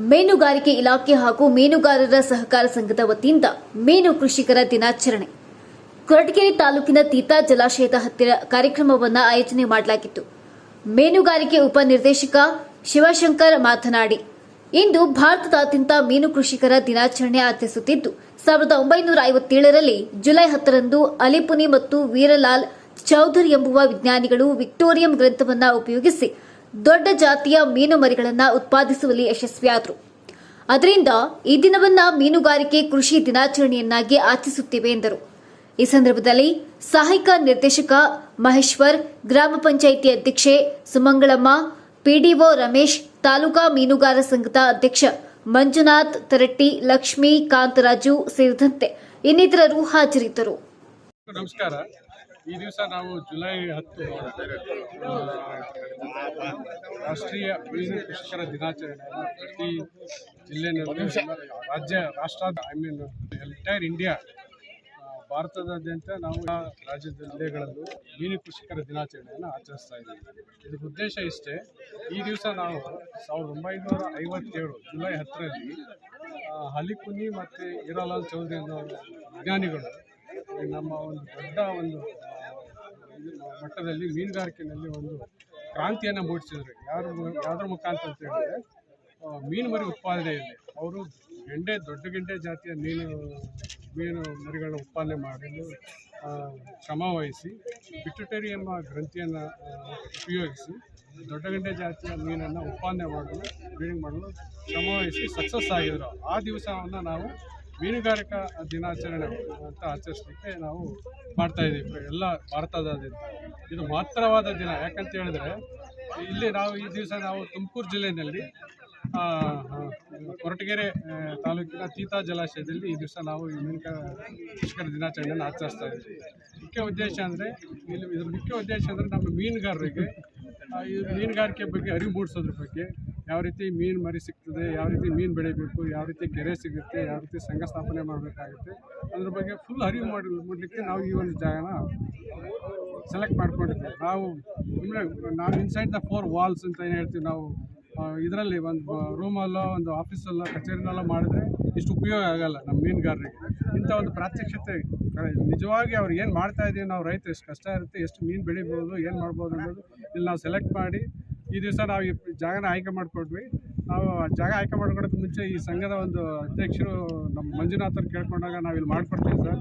ಮೀನುಗಾರಿಕೆ ಇಲಾಖೆ ಹಾಗೂ ಮೀನುಗಾರರ ಸಹಕಾರ ಸಂಘದ ವತಿಯಿಂದ ಮೀನು ಕೃಷಿಕರ ದಿನಾಚರಣೆ ಕೊರಟಗೆರೆ ತಾಲೂಕಿನ ತೀತಾ ಜಲಾಶಯದ ಹತ್ತಿರ ಕಾರ್ಯಕ್ರಮವನ್ನು ಆಯೋಜನೆ ಮಾಡಲಾಗಿತ್ತು. ಮೀನುಗಾರಿಕೆ ಉಪನಿರ್ದೇಶಕ ಶಿವಶಂಕರ್ ಮಾತನಾಡಿ, ಇಂದು ಭಾರತದಾದ್ಯಂತ ಮೀನು ಕೃಷಿಕರ ದಿನಾಚರಣೆ ಆಚರಿಸುತ್ತಿದ್ದು 1957ರಲ್ಲಿ ಜುಲೈ 10ರಂದು ಅಲಿಪುನಿ ಮತ್ತು ವೀರಲಾಲ್ ಚೌಧರಿ ಎಂಬುವ ವಿಜ್ಞಾನಿಗಳು ವಿಕ್ಟೋರಿಯಂ ಗ್ರಂಥವನ್ನು ಉಪಯೋಗಿಸಿ ದೊಡ್ಡ ಜಾತಿಯ ಮೀನು ಮರಿಗಳನ್ನು ಉತ್ಪಾದಿಸುವಲ್ಲಿ ಯಶಸ್ವಿಯಾದರು. ಅದರಿಂದ ಈ ದಿನವನ್ನು ಮೀನುಗಾರಿಕೆ ಕೃಷಿ ದಿನಾಚರಣೆಯನ್ನಾಗಿ ಆಚರಿಸುತ್ತೇವೆ ಎಂದರು. ಈ ಸಂದರ್ಭದಲ್ಲಿ ಸಹಾಯಕ ನಿರ್ದೇಶಕ ಮಹೇಶ್ವರ್, ಗ್ರಾಮ ಪಂಚಾಯಿತಿ ಅಧ್ಯಕ್ಷೆ ಸುಮಂಗಳಮ್ಮ, ಪಿಡಿಒ ರಮೇಶ್, ತಾಲೂಕಾ ಮೀನುಗಾರ ಸಂಘದ ಅಧ್ಯಕ್ಷ ಮಂಜುನಾಥ್ ತರಟ್ಟಿ, ಲಕ್ಷ್ಮೀ ಕಾಂತರಾಜು ಸೇರಿದಂತೆ ಇನ್ನಿತರರು ಹಾಜರಿದ್ದರು. ನಮಸ್ಕಾರ. ಈ ದಿವಸ ನಾವು ಜುಲೈ 10 ರಾಷ್ಟ್ರೀಯ ಮೀನು ಕೃಷಿಕರ ದಿನಾಚರಣೆಯನ್ನು ಪ್ರತಿ ಜಿಲ್ಲೆಯಲ್ಲಿ ರಾಷ್ಟ್ರದ ಎಂಟೈರ್ ಇಂಡಿಯಾ ಭಾರತದಾದ್ಯಂತ ನಾವು ರಾಜ್ಯದ ಜಿಲ್ಲೆಗಳಲ್ಲೂ ಮೀನು ಕೃಷಿಕರ ದಿನಾಚರಣೆಯನ್ನು ಆಚರಿಸ್ತಾ ಇದ್ದೀವಿ. ಇದರ ಉದ್ದೇಶ ಇಷ್ಟೇ, ಈ ದಿವಸ ನಾವು 1957 ಜುಲೈ 10ರಲ್ಲಿ ಅಲಿಪುನಿ ಮತ್ತು ವೀರಲಾಲ್ ಚೌಧರಿ ಅನ್ನೋ ವಿಜ್ಞಾನಿಗಳು ನಮ್ಮ ಒಂದು ದೊಡ್ಡ ಒಂದು ಮಟ್ಟದಲ್ಲಿ ಮೀನುಗಾರಿಕೆಯಲ್ಲಿ ಒಂದು ಕ್ರಾಂತಿಯನ್ನು ಮೂಡಿಸಿದ್ರು. ಯಾವುದ್ರ ಮುಖಾಂತರ ಅಂತ ಹೇಳಿದ್ರೆ, ಮೀನು ಮರಿ ಉತ್ಪಾದನೆಯಲ್ಲಿ ಅವರು ದೊಡ್ಡ ಗೆಂಡೆ ಜಾತಿಯ ಮೀನು ಮರಿಗಳನ್ನ ಉತ್ಪಾದನೆ ಮಾಡಲು ಶ್ರಮ ವಹಿಸಿ ಪಿಟ್ಯುಟರಿ ಎಂಬ ಗ್ರಂಥಿಯನ್ನು ಉಪಯೋಗಿಸಿ ದೊಡ್ಡ ಗೆಂಡೆ ಜಾತಿಯ ಮೀನನ್ನು ಉತ್ಪಾದನೆ ಮಾಡಲು ಶ್ರಮ ವಹಿಸಿ ಸಕ್ಸಸ್ ಆಗಿದ್ರು. ಆ ದಿವಸವನ್ನು ನಾವು ಮೀನುಗಾರಿಕಾ ದಿನಾಚರಣೆ ಅಂತ ಆಚರಿಸಲಿಕ್ಕೆ ನಾವು ಮಾಡ್ತಾಯಿದ್ದೀವಿ ಎಲ್ಲ ಭಾರತದಾದ್ಯಂತ. ಇದು ಮಹತ್ತರವಾದ ದಿನ. ಯಾಕಂತ ಹೇಳಿದ್ರೆ, ಇಲ್ಲಿ ನಾವು ಈ ದಿವಸ ನಾವು ತುಮಕೂರು ಜಿಲ್ಲೆಯಲ್ಲಿ ಕೊರಟಗೆರೆ ತಾಲೂಕಿನ ತೀತಾ ಜಲಾಶಯದಲ್ಲಿ ಈ ದಿವಸ ನಾವು ಈ ಕೃಷಿಕರ ದಿನಾಚರಣೆಯನ್ನು ಆಚರಿಸ್ತಾ ಇದ್ದೀವಿ. ಮುಖ್ಯ ಉದ್ದೇಶ ಅಂದರೆ ನಮ್ಮ ಮೀನುಗಾರರಿಗೆ ಈ ಮೀನುಗಾರಿಕೆ ಬಗ್ಗೆ ಅರಿವು ಮೂಡಿಸೋದ್ರ ಬಗ್ಗೆ, ಯಾವ ರೀತಿ ಮೀನು ಮರಿ ಸಿಗ್ತದೆ, ಯಾವ ರೀತಿ ಮೀನು ಬೆಳಿಬೇಕು, ಯಾವ ರೀತಿ ಕೆರೆ ಸಿಗುತ್ತೆ, ಯಾವ ರೀತಿ ಸಂಘ ಸ್ಥಾಪನೆ ಮಾಡಬೇಕಾಗುತ್ತೆ, ಅದ್ರ ಬಗ್ಗೆ ಫುಲ್ ಅರಿವು ಮಾಡಲಿಕ್ಕೆ ನಾವು ಈ ಒಂದು ಜಾಗನ ಸೆಲೆಕ್ಟ್ ಮಾಡ್ಕೊಂಡಿದ್ದೀವಿ. ನಾವು ಇನ್ಸೈಡ್ ದ 4 ವಾಲ್ಸ್ ಅಂತ ಏನು ಹೇಳ್ತೀವಿ ನಾವು, ಇದರಲ್ಲಿ ಒಂದು ರೂಮಲ್ಲೋ ಒಂದು ಆಫೀಸಲ್ಲೋ ಕಚೇರಿನಲ್ಲೋ ಮಾಡಿದ್ರೆ ಇಷ್ಟು ಉಪಯೋಗ ಆಗಲ್ಲ ನಮ್ಮ ಮೀನುಗಾರರಿಗೆ. ಇಂಥ ಒಂದು ಪ್ರಾತ್ಯಕ್ಷತೆ ನಿಜವಾಗಿ ಅವ್ರು ಏನು ಮಾಡ್ತಾ ಇದ್ದೀವಿ, ನಾವು ರೈತರು ಎಷ್ಟು ಕಷ್ಟ ಇರುತ್ತೆ, ಎಷ್ಟು ಮೀನು ಬೆಳಿಬೋದು, ಏನು ಮಾಡ್ಬೋದು ಅನ್ನೋದು ಇಲ್ಲಿ ನಾವು ಸೆಲೆಕ್ಟ್ ಮಾಡಿ ಈ ದಿವಸ ನಾವು ಈ ಜಾಗನ ಆಯ್ಕೆ ಮಾಡಿಕೊಟ್ವಿ. ನಾವು ಆ ಜಾಗ ಆಯ್ಕೆ ಮಾಡ್ಕೊಡೋಕ್ಕೆ ಮುಂಚೆ ಈ ಸಂಘದ ಒಂದು ಅಧ್ಯಕ್ಷರು ನಮ್ಮ ಮಂಜುನಾಥರು ಕೇಳ್ಕೊಂಡಾಗ ನಾವು ಇಲ್ಲಿ ಮಾಡ್ಕೊಡ್ತೀವಿ ಸರ್,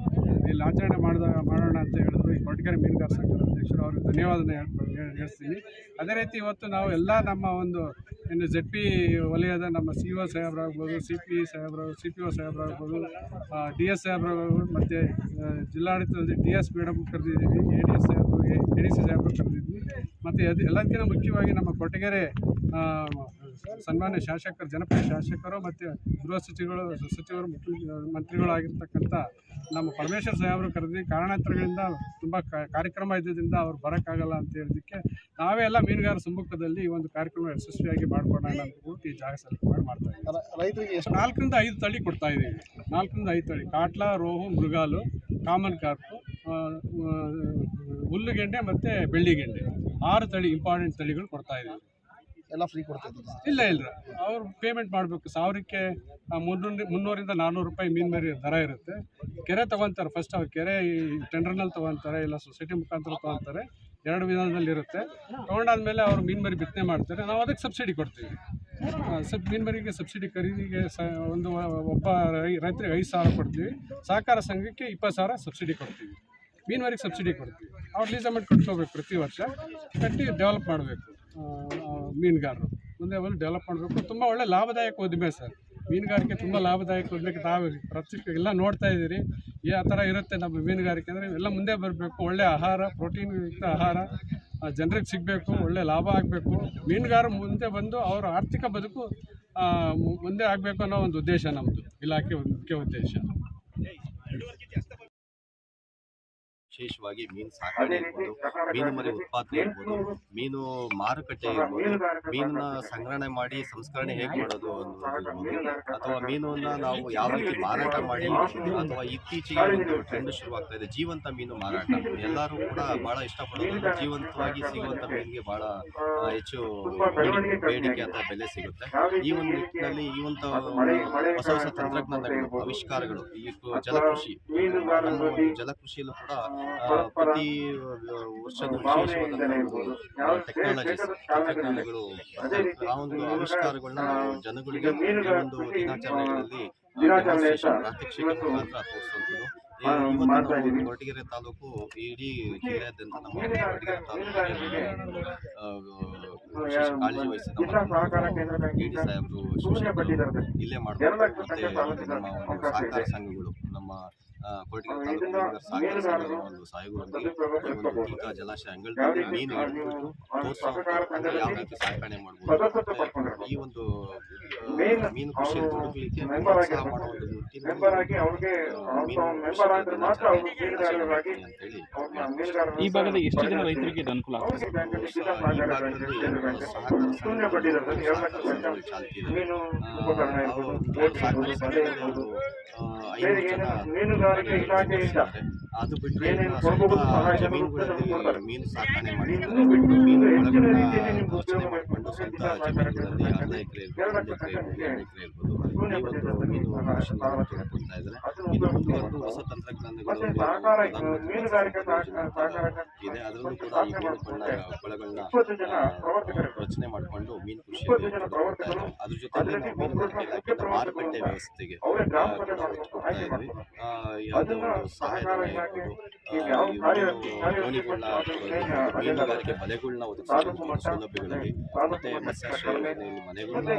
ಇಲ್ಲಿ ಆಚರಣೆ ಮಾಡೋಣ ಅಂತ ಹೇಳಿದ್ರು. ಈ ಕೊರಟಗೆರೆ ಮೀನುಗಾರ ಸಂಘದ ಅಧ್ಯಕ್ಷರು ಅವ್ರಿಗೆ ಧನ್ಯವಾದನ ಹೇಳ್ತೀನಿ. ಅದೇ ರೀತಿ ಇವತ್ತು ನಾವು ಎಲ್ಲ ನಮ್ಮ ಒಂದು ಇನ್ನು ZP ವಲಯದ ನಮ್ಮ CO ಸಾಹೇಬ್ರಾಗ್ಬೋದು, CPO ಸಾಹೇಬ್ರಾಗ್ಬೋದು, DS ಸಾಹೇಬ್ರಾಗ್ಬೋದು, ಮತ್ತು ಜಿಲ್ಲಾಡಳಿತದಲ್ಲಿ DS ಮೇಡಮ್ ಕರೆದಿದ್ದೀವಿ, ADC ಸಾಹೇಬ್ರು ಕರೆದಿದ್ವಿ. ಮತ್ತು ಎಲ್ಲದಕ್ಕಿಂತ ಮುಖ್ಯವಾಗಿ ನಮ್ಮ ಕೊರಟಗೆರೆ ಸನ್ಮಾನ್ಯ ಶಾಸಕರು, ಜನಪ್ರಿಯ ಶಾಸಕರು ಮತ್ತು ಗೃಹ ಸಚಿವರು ಮಂತ್ರಿಗಳು ಆಗಿರ್ತಕ್ಕಂಥ ನಮ್ಮ ಪರಮೇಶ್ವರ್ ಸಾಹೇಬರು ಕರೆದಿ, ಕಾರಣಾಂತರಗಳಿಂದ ತುಂಬ ಕಾರ್ಯಕ್ರಮ ಇದ್ದಿದ್ದರಿಂದ ಅವ್ರು ಬರೋಕ್ಕಾಗಲ್ಲ ಅಂತ ಹೇಳಿದ್ದಕ್ಕೆ ನಾವೇ ಎಲ್ಲ ಮೀನುಗಾರ ಸಮ್ಮುಖದಲ್ಲಿ ಈ ಒಂದು ಕಾರ್ಯಕ್ರಮ ಯಶಸ್ವಿಯಾಗಿ ಮಾಡ್ಕೊಡೋಣ ಅಂತ ಈ ಜಾಗ ಸೆಲೆಕ್ಟ್ ಮಾಡ್ತಾ ಇದ್ದೀವಿ. ರೈತರಿಗೆ 4 ರಿಂದ 5 ತಳಿ ಕೊಡ್ತಾ ಇದ್ದೀವಿ. 4 ರಿಂದ 5 ತಳಿ: ಕಾಟ್ಲಾ, ರೋಹು, ಮೃಗಾಲು, ಕಾಮನ್ ಕಾರ್ಪು, ಹುಲ್ಲುಗೆಂಡೆ ಮತ್ತು ಬೆಳ್ಳಿಗೆಂಡೆ, 6 ತಳಿ ಇಂಪಾರ್ಟೆಂಟ್ ತಳಿಗಳು ಕೊಡ್ತಾ ಇದ್ದೀವಿ. ಎಲ್ಲ ಫ್ರೀ ಕೊಡ್ತಿದ್ದೀವಿ? ಇಲ್ಲ, ಅವ್ರು ಪೇಮೆಂಟ್ ಮಾಡಬೇಕು. 1000ಕ್ಕೆ 300 ರಿಂದ 400 ರೂಪಾಯಿ ಮೀನು ಮರಿ ದರ ಇರುತ್ತೆ. ಕೆರೆ ತೊಗೊತಾರೆ, ಫಸ್ಟ್ ಅವ್ರು ಕೆರೆ ಟೆಂಡರ್ನಲ್ಲಿ ತೊಗೊತಾರೆ, ಇಲ್ಲ ಸೊಸೈಟಿ ಮುಖಾಂತರ ತೊಗೊತಾರೆ. 2 ವಿಧಾನದಲ್ಲಿ ಇರುತ್ತೆ. ತೊಗೊಂಡಾದ್ಮೇಲೆ ಅವ್ರು ಮೀನು ಮರಿ ಬಿತ್ತನೆ ಮಾಡ್ತಾರೆ, ನಾವು ಅದಕ್ಕೆ ಸಬ್ಸಿಡಿ ಕೊಡ್ತೀವಿ. ಮೀನು ಮರಿಗೆ ಸಬ್ಸಿಡಿ ಖರೀದಿಗೆ ಒಬ್ಬ ರೈತರಿಗೆ 5,000 ಕೊಡ್ತೀವಿ. ಸಹಕಾರ ಸಂಘಕ್ಕೆ 20,000 ಸಬ್ಸಿಡಿ ಕೊಡ್ತೀವಿ. ಮೀನು ಮರಿಗೆ ಸಬ್ಸಿಡಿ ಕೊಡ್ತೀವಿ. ಅವ್ರು ಲೀಸ್ ಅಮೌಂಟ್ ಕಟ್ಕೋಬೇಕು, ಪ್ರತಿ ವರ್ಷ ಕಟ್ಟಿ ಡೆವಲಪ್ ಮಾಡಬೇಕು. ಮೀನುಗಾರರು ಮುಂದೆ ಬಂದು ಡೆವಲಪ್ ಮಾಡಬೇಕು. ತುಂಬ ಒಳ್ಳೆ ಲಾಭದಾಯಕ ಉದ್ದಿಮೆ ಸರ್, ಮೀನುಗಾರಿಕೆ ತುಂಬ ಲಾಭದಾಯಕ ಉದ್ದಿಮೆಗೆ. ತಾವು ಎಲ್ಲ ನೋಡ್ತಾ ಇದ್ದೀರಿ ಆ ಥರ ಇರುತ್ತೆ ನಮ್ಮ ಮೀನುಗಾರಿಕೆ. ಅಂದರೆ ಎಲ್ಲ ಮುಂದೆ ಬರಬೇಕು, ಒಳ್ಳೆ ಆಹಾರ, ಪ್ರೋಟೀನ್ ಯುಕ್ತ ಆಹಾರ ಜನರಿಗೆ ಸಿಗಬೇಕು, ಒಳ್ಳೆ ಲಾಭ ಆಗಬೇಕು. ಮೀನುಗಾರ ಮುಂದೆ ಬಂದು ಅವರ ಆರ್ಥಿಕ ಬದುಕು ಮುಂದೆ ಆಗಬೇಕು ಅನ್ನೋ ಒಂದು ಉದ್ದೇಶ ನಮ್ಮದು ಇಲಾಖೆ ಮುಖ್ಯ ಉದ್ದೇಶ. ವಿಶೇಷವಾಗಿ ಮೀನು ಸಾಕಣೆ ಇರ್ಬೋದು, ಮೀನು ಮರಿ ಉತ್ಪಾದನೆ ಇರ್ಬೋದು, ಮೀನು ಮಾರುಕಟ್ಟೆ ಇರ್ಬೋದು, ಮೀನನ್ನ ಸಂಗ್ರಹಣೆ ಮಾಡಿ ಸಂಸ್ಕರಣೆ ಹೇಗೆ ಮಾಡೋದು ಅನ್ನೋದಿರ್ಬೋದು, ಅಥವಾ ಮೀನನ್ನ ನಾವು ಯಾವ ರೀತಿ ಮಾರಾಟ ಮಾಡಿ, ಅಥವಾ ಇತ್ತೀಚೆಗೆ ಒಂದು ಟ್ರೆಂಡ್ ಶುರುವಾಗ್ತಾ ಇದೆ ಜೀವಂತ ಮೀನು ಮಾರಾಟ. ಎಲ್ಲರೂ ಕೂಡ ಬಹಳ ಇಷ್ಟಪಡೋದು ಜೀವಂತವಾಗಿ ಸಿಗುವಂಥ ಮೀನಿಗೆ ಬಹಳ ಹೆಚ್ಚು ಬೇಡಿಕೆ ಅಥವಾ ಬೆಲೆ ಸಿಗುತ್ತೆ. ಈ ಒಂದು ನಿಟ್ಟಿನಲ್ಲಿ ಈ ಒಂದು ಹೊಸ ಹೊಸ ತಂತ್ರಜ್ಞಾನಗಳು, ಆವಿಷ್ಕಾರಗಳು, ಈ ಜಲಕೃಷಿ, ನಮ್ಮ ಒಂದು ಜಲಕೃಷಿಯಲ್ಲೂ ಕೂಡ ಪ್ರತಿ ವರ್ಷದ ವಿಶೇಷವಾದ ತಂತ್ರಜ್ಞಾನಗಳು, ಆ ಒಂದು ಆವಿಷ್ಕಾರಗಳನ್ನ ನಾವು ಜನಗಳಿಗೆ ಈ ಒಂದು ದಿನಾಚರಣೆಗಳಲ್ಲಿ ಪ್ರಾತ್ಯಕ್ಷಿಕೆ ಮುಖಾಂತರ ತೋರಿಸುವಂಥದ್ದು. ಇವತ್ತು ನಾವು ಕೊರಟಗೆರೆ ತಾಲೂಕು ಇಡೀ ಜಿಲ್ಲೆಯಾದ್ಯಂತ ನಮ್ಮ ಕೊರಟಗೆರೆ ತಾಲೂಕಿಗೆ ವಿಶೇಷ ಕಾಳಜಿ ವಹಿಸಿ ನಮ್ಮ ಡಿ ಸಾಹೇಬರು ಶಿಕ್ಷಕರು ಇಲ್ಲೇ ಮಾಡಬೇಕು. ಮತ್ತೆ ನಮ್ಮ ಒಂದು ಸಹಕಾರ ಸಂಘಗಳು, ನಮ್ಮ ಕೊರಟಗೆರೆ ತಾಲೂಕು ಸಹಕಾರ ಸಂಘದ ಒಂದು ಸಹಯೋಗದೊಂದಿಗೆ ಈ ಒಂದು ಕೀಟ ಜಲಾಶಯ ಅಂಗಳದಲ್ಲಿ ಮೀನು ಹಿಡಿದ್ಬಿಟ್ಟು ತೋರಿಸೋ ಯಾವ ರೀತಿ ಸಾಕಣೆ ಮಾಡ್ಬೋದು, ಈ ಒಂದು ಮೀನು ಕೃಷಿ ತೊಡಗಲಿಕ್ಕೆ ಪ್ರೋತ್ಸಾಹ ಮಾಡೋ ಒಂದು ಅಂತೇಳಿ ಈ ಭಾಗದ ಎಷ್ಟು ಜನ ರೈತರಿಗೆ ಇದು ಅನುಕೂಲ ಆಗ್ತದೆ? ಈ ಭಾಗದಲ್ಲಿ ಚಾಲ್ತಿ ಇದೆ. 5 ಜನ ಅದು ಬಿಟ್ಟರೆ ಸ್ವಲ್ಪ ಜಮೀನುಗಳಲ್ಲಿ ಮೀನು ಸಾಕಣೆ ಮಾಡಿದ್ದಾರೆ. ಮೀನು ಒಳಗಡೆ ರಚನೆ ಮಾಡಿಕೊಂಡು ಸ್ವಂತ ಜಮೀನುಗಳಲ್ಲಿ 1 ಎಕರೆ ಇರ್ಬೋದು, 1 ಎಕರೆ ಇರ್ಬೋದು, ಈ ಒಂದು ಮೀನು ಕೃಷಿ ತೊಡ್ಕೊಳ್ತಾ ಇದ್ದಾರೆ. ಇದು ಮುಂದುವರೆದು ಹೊಸ ತಂತ್ರಜ್ಞಾನಗಳು ಇದೆ. ಅದರಲ್ಲೂ ಕೂಡ ಈ ಮೀನು ಕೊಳಗಳನ್ನ ರಚನೆ ಮಾಡಿಕೊಂಡು ಮೀನು ಕೃಷಿ ತೊಡ್ಕೊಳ್ತಾ ಇದ್ದಾರೆ. ಅದ್ರ ಜೊತೆಗೆ ನಾವು ಮೀನುಗಾರಿಕೆ ಮಾರುಕಟ್ಟೆ ವ್ಯವಸ್ಥೆಗೆ ಕೊಡ್ತಾ ಇದ್ವಿ. ಯಾವುದೋ ಒಂದು ಸಹಾಯಧನ ಇರ್ಬೋದು, ದೋಣಿಗಳನ್ನ ಮೀನುಗಾರಿಕೆ ಬಲೆಗಳನ್ನ ಒದಗಿಸುವ ಸೌಲಭ್ಯಗಳಲ್ಲಿ, ಮತ್ತೆ ಮತ್ಸ್ಯಾಶ್ರಯದಲ್ಲಿ ಮನೆಗಳನ್ನ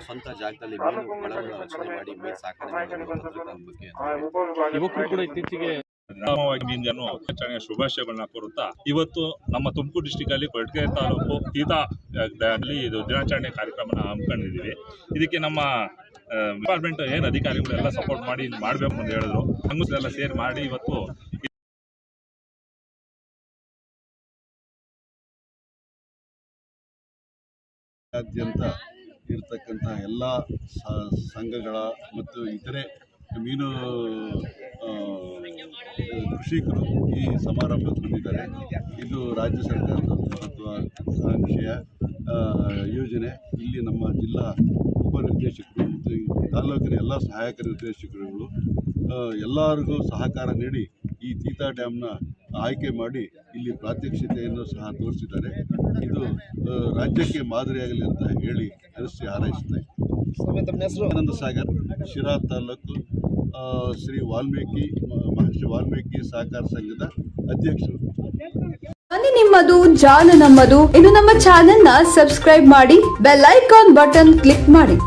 ಸ್ವಂತ ಜಾಗದಲ್ಲಿ ಮೀನು ಕೊಳಗಳನ್ನ ರಚನೆ ಮಾಡಿ ಮೀನು ಸಾಕಣೆ ಮಾಡುವ ಬಗ್ಗೆ ಯುವಕರು ಕೂಡ ಇತ್ತೀಚೆಗೆ ಮೀನನ್ನು ಆಚರಣೆಯ ಶುಭಾಶಯಗಳನ್ನ ಕೋರುತ್ತಾ, ಇವತ್ತು ನಮ್ಮ ತುಮಕೂರು ಡಿಸ್ಟಿಕ್ ಅಲ್ಲಿ ಕೊರಟಗೆರೆ ತಾಲೂಕು ತೀತಾದಲ್ಲಿ ಇದು ದಿನಾಚರಣೆ ಕಾರ್ಯಕ್ರಮನ ಹಮ್ಮಿಕೊಂಡಿದ್ದೀವಿ. ಇದಕ್ಕೆ ನಮ್ಮ ಡಿಪಾರ್ಟ್ಮೆಂಟ್ ಏನು ಅಧಿಕಾರಿಗಳೆಲ್ಲ ಸಪೋರ್ಟ್ ಮಾಡಿ ಮಾಡಬೇಕು ಅಂತ ಹೇಳಿದ್ರು. ಹಂಗಸರೆಲ್ಲ ಸೇರಿ ಮಾಡಿ ಇವತ್ತು ರಾಜ್ಯಾದ್ಯಂತ ಇರತಕ್ಕಂಥ ಎಲ್ಲ ಸಂಘಗಳ ಮತ್ತು ಇತರೆ ಮೀನು ಕೃಷಿಕರು ಈ ಸಮಾರಂಭಕ್ಕೆ ಬಂದಿದ್ದಾರೆ. ಇದು ರಾಜ್ಯ ಸರ್ಕಾರದ ಮಹತ್ವಾಕಾಂಕ್ಷೆಯ ಯೋಜನೆ. ಇಲ್ಲಿ ನಮ್ಮ ಜಿಲ್ಲಾ ಉಪನಿರ್ದೇಶಕರು ಮತ್ತು ತಾಲೂಕಿನ ಎಲ್ಲ ಸಹಾಯಕ ನಿರ್ದೇಶಕರುಗಳು ಎಲ್ಲರಿಗೂ ಸಹಕಾರ ನೀಡಿ ಈ ತೀತಾ ಡ್ಯಾಮ್ನ ಆಯ್ಕೆ ಮಾಡಿ ಇಲ್ಲಿ ಪ್ರಾತ್ಯಕ್ಷಿತೆಯನ್ನು ಸಹ ತೋರಿಸಿದ್ದಾರೆ. ಇದು ರಾಜ್ಯಕ್ಕೆ ಮಾದರಿಯಾಗಲಿ ಅಂತ ಹೇಳಿ ಹರಸಿ ಹಾರೈಸುತ್ತೆ. ಆನಂದ ಸಾಗರ್, ಶಿರಾ ತಾಲೂಕು ಶ್ರೀ ಮಹರ್ಷಿ ವಾಲ್ಮೀಕಿ ಸಹಕಾರ ಸಂಘದ ಅಧ್ಯಕ್ಷರು. ಧ್ವನಿ ನಿಮ್ಮದು, ಜಾಲ ನಮ್ಮದು. ಇನ್ನು ನಮ್ಮ ಚಾನೆಲ್ನ ಸಬ್ಸ್ಕ್ರೈಬ್ ಮಾಡಿ, ಬೆಲ್ ಐಕಾನ್ ಬಟನ್ ಕ್ಲಿಕ್ ಮಾಡಿ.